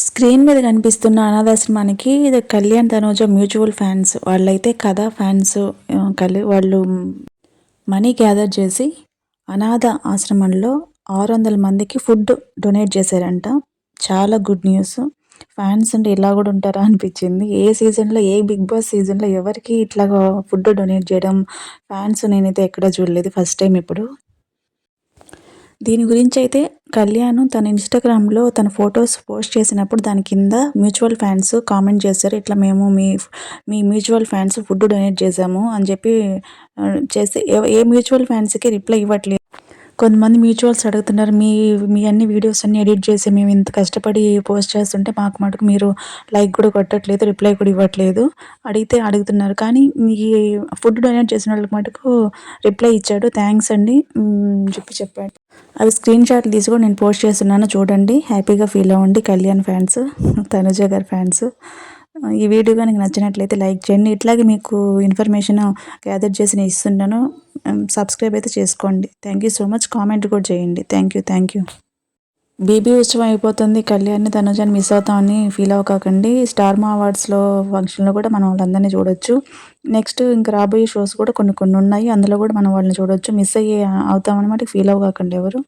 Screen మీద కనిపిస్తున్న అనాథాశ్రమానికి ఇది కళ్యాణ్ తనూజ మ్యూచువల్ ఫ్యాన్స్ వాళ్ళైతే కథ ఫ్యాన్స్ వాళ్ళు మనీ గ్యాదర్ చేసి అనాథ ఆశ్రమంలో 600 మందికి ఫుడ్ డొనేట్ చేశారంట. చాలా గుడ్ న్యూస్. ఫ్యాన్స్ అంటే ఇలా కూడా ఉంటారా అనిపించింది. ఏ సీజన్లో ఏ బిగ్ బాస్ సీజన్లో ఎవరికి ఇట్లాగా ఫుడ్ డొనేట్ చేయడం ఫ్యాన్స్ నేనైతే ఎక్కడా చూడలేదు. ఫస్ట్ టైం ఇప్పుడు. దీని గురించైతే కళ్యాణ్ తన ఇన్‌స్టాగ్రామ్‌లో తన ఫోటోస్ పోస్ట్ చేసినప్పుడు దాని కింద మ్యూచువల్ ఫ్యాన్స్ కామెంట్ చేశారు. ఇట్లా మేము మీ మ్యూచువల్ ఫ్యాన్స్ ఫుడ్ డొనేట్ చేశాము అని చెప్పి చేస్తే ఏ మ్యూచువల్ ఫ్యాన్స్‌కి రిప్లై ఇవ్వట్లేదు. కొంతమంది మ్యూచువల్స్ అడుగుతున్నారు. మీ అన్ని వీడియోస్ అన్నీ ఎడిట్ చేసి మేము ఇంత కష్టపడి పోస్ట్ చేస్తుంటే మాకు మటుకు మీరు లైక్ కూడా కొట్టట్లేదు, రిప్లై కూడా ఇవ్వట్లేదు. అడుగుతున్నారు. కానీ ఈ ఫుడ్ డొనేట్ చేసిన వాళ్ళకి మటుకు రిప్లై ఇచ్చాడు. థ్యాంక్స్ అండి చెప్పాడు. అవి స్క్రీన్ షాట్లు తీసి కూడా నేను పోస్ట్ చేస్తున్నాను చూడండి. హ్యాపీగా ఫీల్ అవ్వండి కళ్యాణ్ ఫ్యాన్స్, తనుజ గారి ఫ్యాన్స్. ఈ వీడియో కనుక నచ్చినట్లయితే లైక్ చేయండి. ఇట్లాగే మీకు ఇన్ఫర్మేషన్ గ్యాదర్ చేసి నేను ఇస్తున్నాను. సబ్స్క్రైబ్ అయితే చేసుకోండి. Thank you so much. Comment కూడా చేయండి. Thank you. బీబీ ఉత్సవం అయిపోతుంది. కళ్యాణ్‌ని, తనుజని మిస్ అవుతామని ఫీల్ అవ్వకండి. స్టార్ మా అవార్డ్స్‌లో ఫంక్షన్‌లో కూడా మనం వాళ్ళందరినీ చూడొచ్చు. నెక్స్ట్ ఇంకా రాబోయే షోస్ కూడా కొన్ని ఉన్నాయి. అందులో కూడా మనం వాళ్ళని చూడొచ్చు. మిస్ అవుతామన్నమాట ఫీల్ అవ్వకండి ఎవరు.